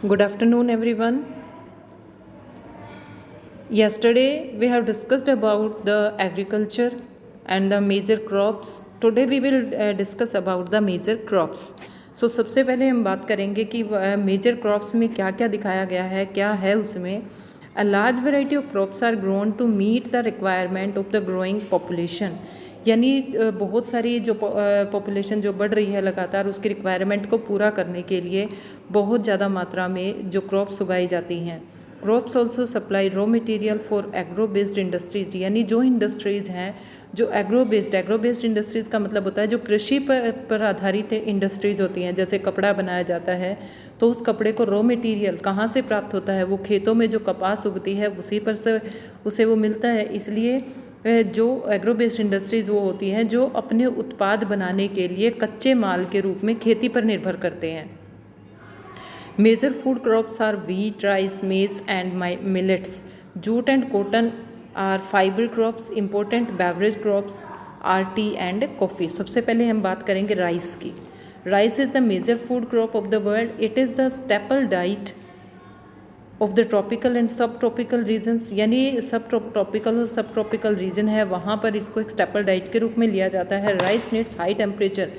Good afternoon, everyone. Yesterday, we have discussed about the agriculture and the major crops. Today, we will discuss about the major crops. सबसे पहले हम बात करेंगे कि major crops में क्या क्या दिखाया गया है, क्या है उसमें. A large variety of crops are grown to meet the requirement of the growing population. यानी बहुत सारी जो पॉपुलेशन जो बढ़ रही है लगातार, उसकी रिक्वायरमेंट को पूरा करने के लिए बहुत ज़्यादा मात्रा में जो क्रॉप्स उगाई जाती हैं. Crops also supply raw material for agro based industries, यानी जो इंडस्ट्रीज़ हैं जो एग्रो बेस्ड इंडस्ट्रीज़ का मतलब होता है जो कृषि पर आधारित इंडस्ट्रीज होती हैं. जैसे कपड़ा बनाया जाता है तो उस कपड़े को रॉ मटेरियल कहाँ से प्राप्त होता है, वो खेतों में जो कपास उगती है उसी पर से उसे वो मिलता है. इसलिए जो एग्रो बेस्ड इंडस्ट्रीज़ वो होती हैं जो अपने उत्पाद बनाने के लिए कच्चे माल के रूप में खेती पर निर्भर करते हैं. Major food crops are wheat, rice, maize and millets. Jute and cotton are fibre crops. Important beverage crops are tea and coffee. सबसे पहले हम बात करेंगे राइस की. Rice is the major food crop of the world. It is the staple diet of the tropical and sub tropical regions, यानी sub tropical और सब tropical region है वहाँ पर इसको एक स्टेपल डाइट के रूप में लिया जाता है. Rice needs high temperature.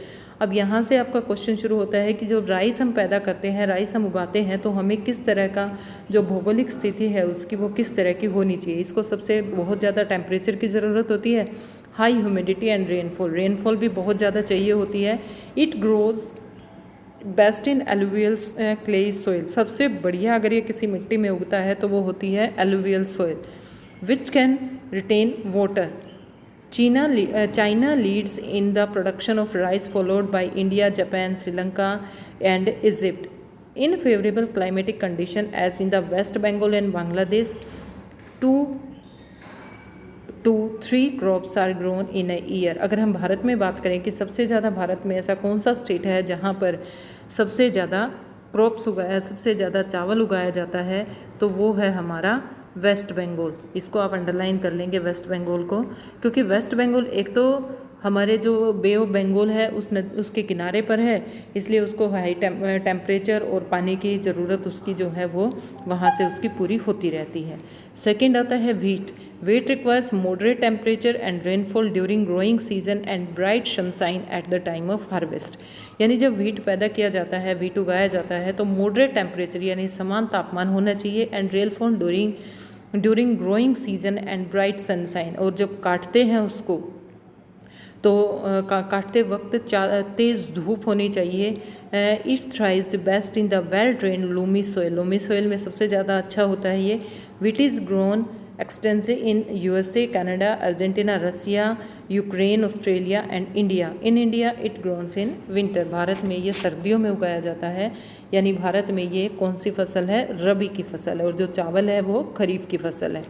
अब यहाँ से आपका क्वेश्चन शुरू होता है कि जो राइस हम पैदा करते हैं, राइस हम उगाते हैं, तो हमें किस तरह का जो भौगोलिक स्थिति है उसकी वो किस तरह की होनी चाहिए. इसको सबसे बहुत ज़्यादा टेम्परेचर की ज़रूरत होती है, हाई ह्यूमिडिटी एंड रेनफॉल भी बहुत ज़्यादा चाहिए होती है. It grows best in alluvial clayey soil. सबसे बढ़िया अगर ये किसी मिट्टी में उगता है तो वो होती है alluvial soil which can retain water. China leads in the production of rice, followed by India, Japan, Sri Lanka, and Egypt. In favorable climatic condition, as in the West Bengal and Bangladesh, 2 to 3 crops are grown in a year. अगर हम भारत में बात करें कि सबसे ज़्यादा भारत में ऐसा कौन सा स्टेट है जहाँ पर सबसे ज़्यादा क्रॉप्स उगाया, सबसे ज़्यादा चावल उगाया जाता है, तो वो है हमारा वेस्ट बंगाल. इसको आप अंडरलाइन कर लेंगे वेस्ट बंगाल को, क्योंकि वेस्ट बंगाल एक तो हमारे जो बे ऑफ बंगाल है उसके किनारे पर है, इसलिए उसको हाई टेम्परेचर और पानी की ज़रूरत उसकी जो है वो वहाँ से उसकी पूरी होती रहती है. सेकंड आता है wheat. Wheat requires moderate temperature and rainfall during growing season and bright sunshine at the time of harvest. यानी जब वीट पैदा किया जाता है, वीट उगाया जाता है, तो मॉडरेट टेम्परेचर यानी समान तापमान होना चाहिए and rainfall during growing season and bright sunshine. और जब काटते हैं उसको तो काटते वक्त तेज़ धूप होनी चाहिए. It thrives best in the well drain loamy soil. Loamy soil में सबसे ज़्यादा अच्छा होता है ये. Wheat is grown extensive in USA, Canada, Argentina, Russia, Ukraine, Australia and India. In India it grows in winter. Bharat में ये सर्दियों में उगाया जाता है, यानी भारत में ये कौन सी फसल है, रबी की फसल है, और जो चावल है वो खरीफ की फसल है.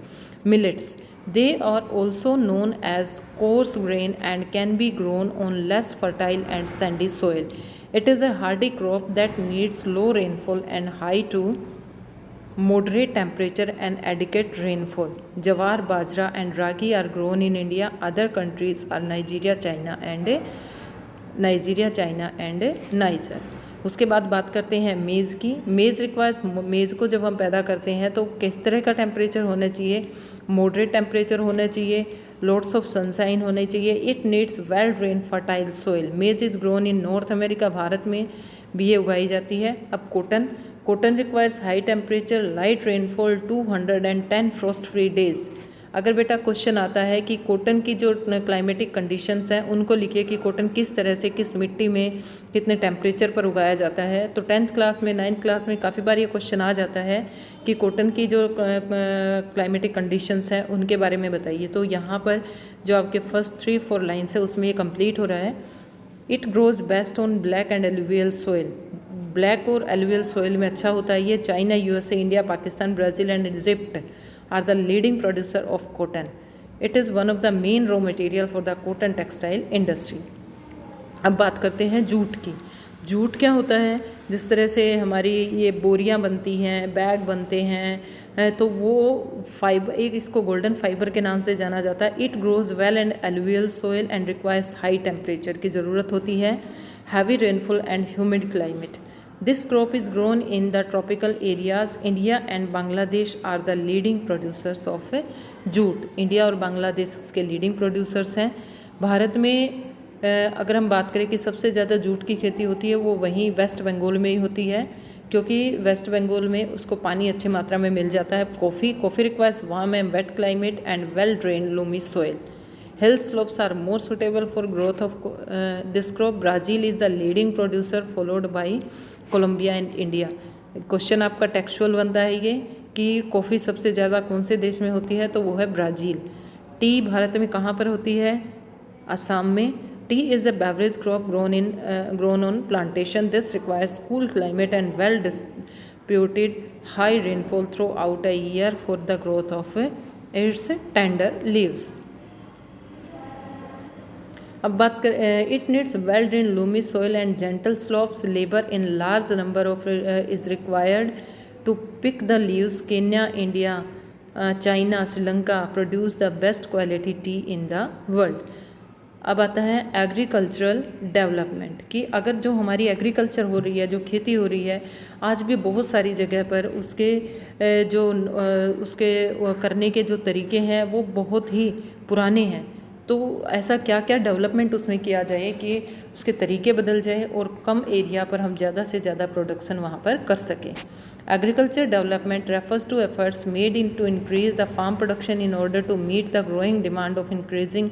Millets. They are also known as coarse grain and can be grown on less fertile and sandy soil. It is a hardy crop that needs low rainfall and high to moderate temperature and adequate rainfall. Jawar, bajra and ragi are grown in India. Other countries are Nigeria, China and Niger. उसके बाद बात करते हैं मेज़ की. मेज़ requires. मेज़ को जब हम पैदा करते हैं तो किस तरह का टेम्परेचर होना चाहिए, मॉडरेट टेम्परेचर होना चाहिए, लॉट्स ऑफ सनशाइन होने चाहिए. It needs well drain fertile soil. Maize is grown in North America. Bharat में भी ये उगाई जाती है. अब cotton requires high temperature, light rainfall, 210 frost free days. अगर बेटा क्वेश्चन आता है कि कॉटन की जो क्लाइमेटिक कंडीशंस हैं उनको लिखिए कि कॉटन किस तरह से किस मिट्टी में कितने टेम्परेचर पर उगाया जाता है, तो 10th क्लास में 9th क्लास में काफ़ी बार ये क्वेश्चन आ जाता है कि कॉटन की जो क्लाइमेटिक कंडीशंस हैं उनके बारे में बताइए. तो यहाँ पर जो आपके फर्स्ट 3-4 लाइन्स है उसमें ये कंप्लीट हो रहा है. It grows best on black and alluvial soil. Black और एलुवियल सॉइल में अच्छा होता है ये. China, USA, India, Pakistan, Brazil and Egypt are the leading producer of cotton. It is one of the main raw material for the cotton textile industry. अब बात करते हैं जूट की. जूट क्या होता है, जिस तरह से हमारी ये बोरियां बनती हैं, बैग बनते हैं, तो वो फाइबर, एक इसको गोल्डन फाइबर के नाम से जाना जाता है. It grows well and alluvial soil and requires high temperature की ज़रूरत होती है, heavy rainfall and humid climate. This crop is grown in the tropical areas. India and Bangladesh are the leading producers of jute. India और बांग्लादेश इसके leading producers हैं. भारत में अगर हम बात करें कि सबसे ज़्यादा जूट की खेती होती है वो वहीं वेस्ट बंगाल में ही होती है, क्योंकि वेस्ट बंगाल में उसको पानी अच्छी मात्रा में मिल जाता है. Coffee requires warm and wet climate and well drain loamy soil. Hill slopes are more suitable for growth of this crop. Brazil is the leading producer followed by Colombia and India. Question आपका textual बनता है ये कि coffee सबसे ज़्यादा कौन से देश में होती है, तो वो है ब्राज़ील. टी भारत में कहाँ पर होती है? असम में. Tea is a beverage crop grown on plantation. This requires cool climate and well distributed high rainfall throughout a year for the growth of its tender leaves. अब बात कर it needs well drain loamy soil and gentle slopes. Labour in large number of is required to pick the leaves. Kenya, India, China, Sri Lanka produce the best quality tea in the world. अब आता है agricultural development कि अगर जो हमारी agriculture हो रही है, जो खेती हो रही है, आज भी बहुत सारी जगह पर उसके उसके करने के जो तरीके हैं वो बहुत ही पुराने हैं. तो ऐसा क्या क्या डेवलपमेंट उसमें किया जाए कि उसके तरीके बदल जाए और कम एरिया पर हम ज़्यादा से ज़्यादा प्रोडक्शन वहाँ पर कर सकें. Agriculture development refers to efforts made in to increase the farm production in order to meet the growing demand of increasing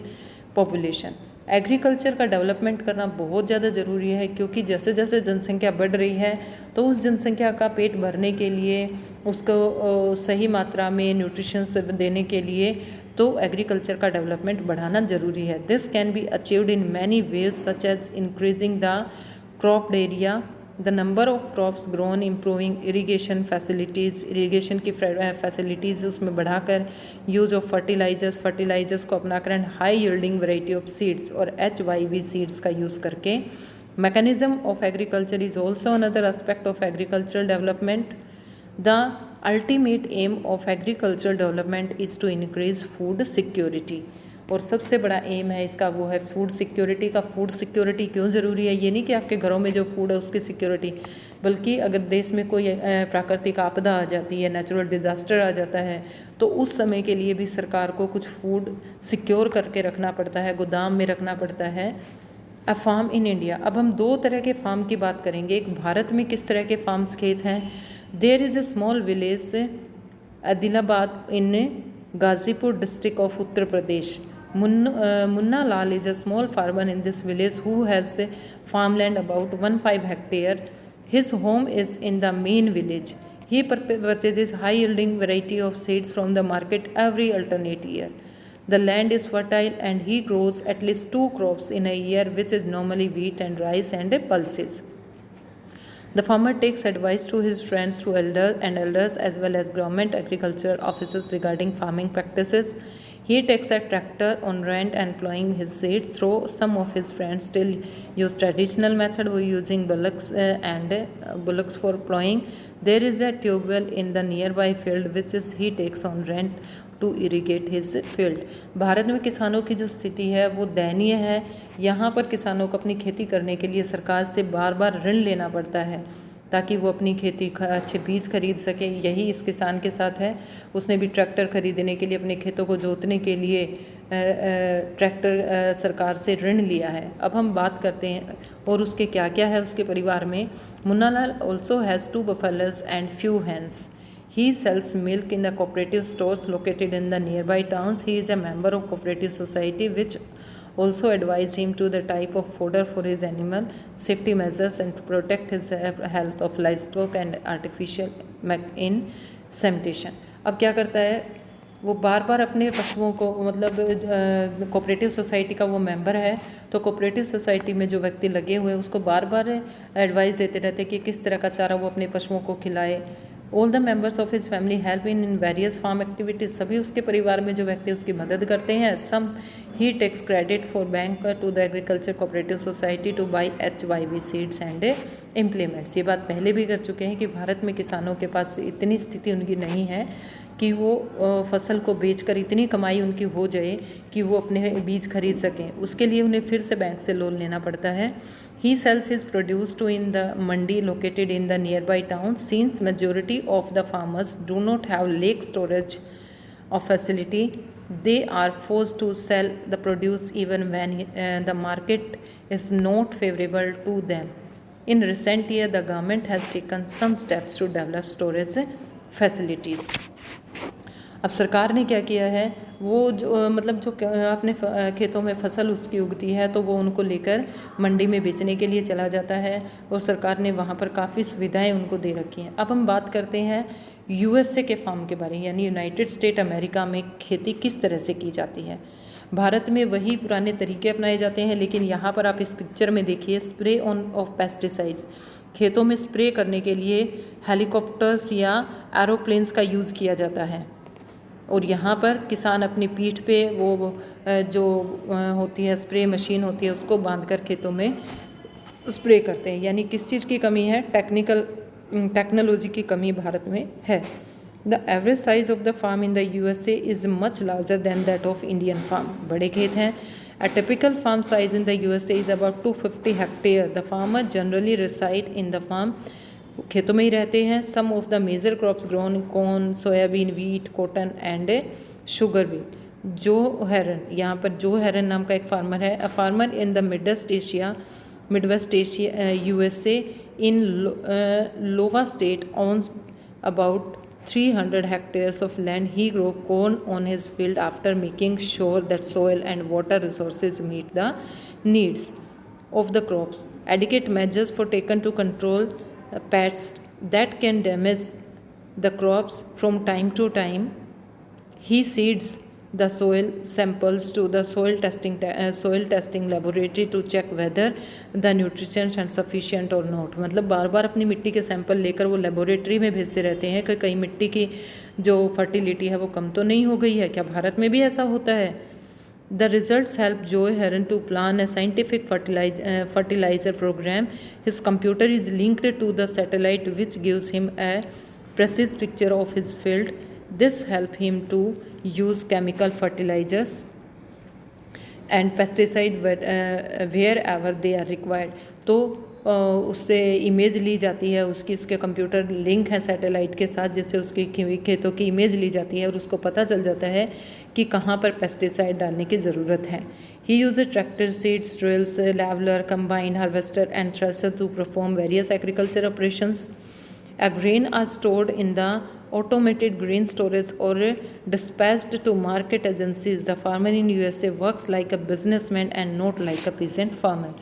population. Agriculture का डेवलपमेंट करना बहुत ज़्यादा ज़रूरी है, क्योंकि जैसे जैसे जनसंख्या बढ़ रही है तो उस जनसंख्या का पेट भरने के लिए, उसको सही मात्रा में न्यूट्रिशंस देने के लिए तो एग्रीकल्चर का डेवलपमेंट बढ़ाना ज़रूरी है. This can be achieved in many ways such as increasing the cropped area, the number of crops grown, improving irrigation facilities. Irrigation की फैसिलिटीज़ उसमें बढ़ाकर, यूज़ ऑफ फर्टिलाइजर्स को अपना कर, high yielding variety of seeds और HYV seeds का use करके. Mechanism of agriculture is also another aspect of agricultural development. The ultimate aim of agricultural development is to increase food security. और सबसे बड़ा M है इसका वो है फूड सिक्योरिटी का. फूड सिक्योरिटी क्यों ज़रूरी है? ये नहीं कि आपके घरों में जो फूड है उसकी सिक्योरिटी, बल्कि अगर देश में कोई प्राकृतिक आपदा आ जाती है, नेचुरल डिज़ास्टर आ जाता है, तो उस समय के लिए भी सरकार को कुछ फूड सिक्योर करके रखना पड़ता है, गोदाम में रखना पड़ता है. A farm in India. अब हम दो तरह के फार्म की बात करेंगे. एक भारत में किस तरह के फार्म्स खेत हैं. There is a small village Adilabad in Ghazipur district of Uttar Pradesh. Munna Lal is a small farmer in this village who has farmland about 15 hectare. His home is in the main village. He purchases high yielding variety of seeds from the market every alternate year. The land is fertile and he grows at least 2 crops in a year, which is normally wheat and rice and pulses. The farmer takes advice to his friends to elders as well as government agricultural officers regarding farming practices. He takes a tractor on rent and plowing his seeds. Though some of his friends still use traditional method of using bullocks for plowing, there is a tube well in the nearby field which he takes on rent to irrigate his field. Bharat में किसानों की जो स्थिति है वो दयनीय है. यहाँ पर किसानों को अपनी खेती करने के लिए सरकार से बार बार ऋण लेना पड़ता है ताकि वो अपनी खेती अच्छे बीज खरीद सके. यही इस किसान के साथ है. उसने भी ट्रैक्टर खरीदने के लिए, अपने खेतों को जोतने के लिए ट्रैक्टर सरकार से ऋण लिया है. अब हम बात करते हैं और उसके क्या क्या है उसके परिवार में. Munna Lal also has 2 buffaloes and few hens. He sells milk in the cooperative stores located in the nearby towns. He is a member of cooperative society which also advise him to the type of fodder for his animal, safety measures and to protect his health of livestock and artificial insemination. अब क्या करता है वो बार बार अपने पशुओं को, मतलब cooperative society का वो मेंबर है, तो कोऑपरेटिव सोसाइटी में जो व्यक्ति लगे हुए उसको बार बार एडवाइस देते रहते कि किस तरह का चारा वो अपने पशुओं को खिलाए. All the members of his family help in various farm activities. सभी उसके परिवार में जो व्यक्ति उसकी मदद करते हैं. Some he takes credit for bank to the agriculture cooperative society to buy HYV seeds and implements. ये बात पहले भी कर चुके हैं कि भारत में किसानों के पास इतनी स्थिति उनकी नहीं है कि वो फसल को बेचकर इतनी कमाई उनकी हो जाए कि वो अपने बीज खरीद सकें। उसके लिए उन्हें फिर से बैंक से लोन लेना पड़ता है। He sells his produce to in the mandi located in the nearby town. Since majority of the farmers do not have lake storage of facility, they are forced to sell the produce even when the market is not favorable to them. In recent year, the government has taken some steps to develop storage facilities. अब सरकार ने क्या किया है, वो जो मतलब जो अपने खेतों में फसल उसकी उगती है तो वो उनको लेकर मंडी में बेचने के लिए चला जाता है और सरकार ने वहाँ पर काफ़ी सुविधाएं उनको दे रखी हैं। अब हम बात करते हैं USA के फार्म के बारे में, यानी यूनाइटेड स्टेट अमेरिका में खेती किस तरह से की जाती है। भारत में वही पुराने तरीके अपनाए जाते हैं, लेकिन यहाँ पर आप इस पिक्चर में देखिए स्प्रे ऑन ऑफ पेस्टिसाइड्स। खेतों में स्प्रे करने के लिए हेलीकॉप्टर्स या एरोप्लेन्स का यूज़ किया जाता है और यहाँ पर किसान अपनी पीठ पे वो जो होती है स्प्रे मशीन होती है उसको बांधकर खेतों में स्प्रे करते हैं। यानी किस चीज़ की कमी है, टेक्नोलॉजी की कमी भारत में है। The average size of the farm in the USA is much larger than that of Indian farm. बड़े खेत हैं। A typical farm size in the USA is about 250 hectares. The farmer generally reside in the farm. खेतों में ही रहते हैं। Some of the major crops grown corn, soybean, wheat, cotton and sugar beet. जो हेरन, यहाँ पर जो हेरन नाम का एक फार्मर है, a farmer in the Midwest Asia USA in Iowa state owns about 300 hectares of land. He grows corn on his field after making sure that soil and water resources meet the needs of the crops. Adequate measures for taken to control pests that can damage the crops from time to time. He seeds the soil samples to the soil testing laboratory to check whether the nutrients are sufficient or not. मतलब बार बार अपनी मिट्टी के sample लेकर वो laboratory में भेजते रहते हैं कि कहीं मिट्टी की जो फर्टिलिटी है वो कम तो नहीं हो गई है। क्या भारत में भी ऐसा होता है? The results help Joe Heron to plan a scientific fertilizer program. His computer is linked to the satellite, which gives him a precise picture of his field. This helps him to use chemical fertilizers and pesticide wherever they are required. तो उससे image ली जाती है, उसके computer link है satellite के साथ, जिससे उसकी खेतों की इमेज ली जाती है और उसको पता चल जाता है कि कहाँ पर पेस्टिसाइड डालने की ज़रूरत है। He use tractor, seeds, drills, leveller, combine harvester and thresher to perform various agriculture operations. Grain are stored in the automated grain storage or dispatched to market agencies. The farmer in USA works like a businessman and not like a peasant farmer.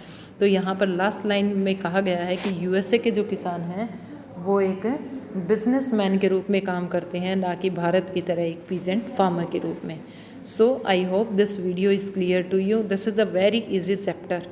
तो यहाँ पर last line में कहा गया है कि USA के जो किसान हैं वो एक बिजनेसमैन के रूप में काम करते हैं, ना कि भारत की तरह एक पीजेंट फार्मर के रूप में. So I hope this video is clear to you. This is a very easy chapter.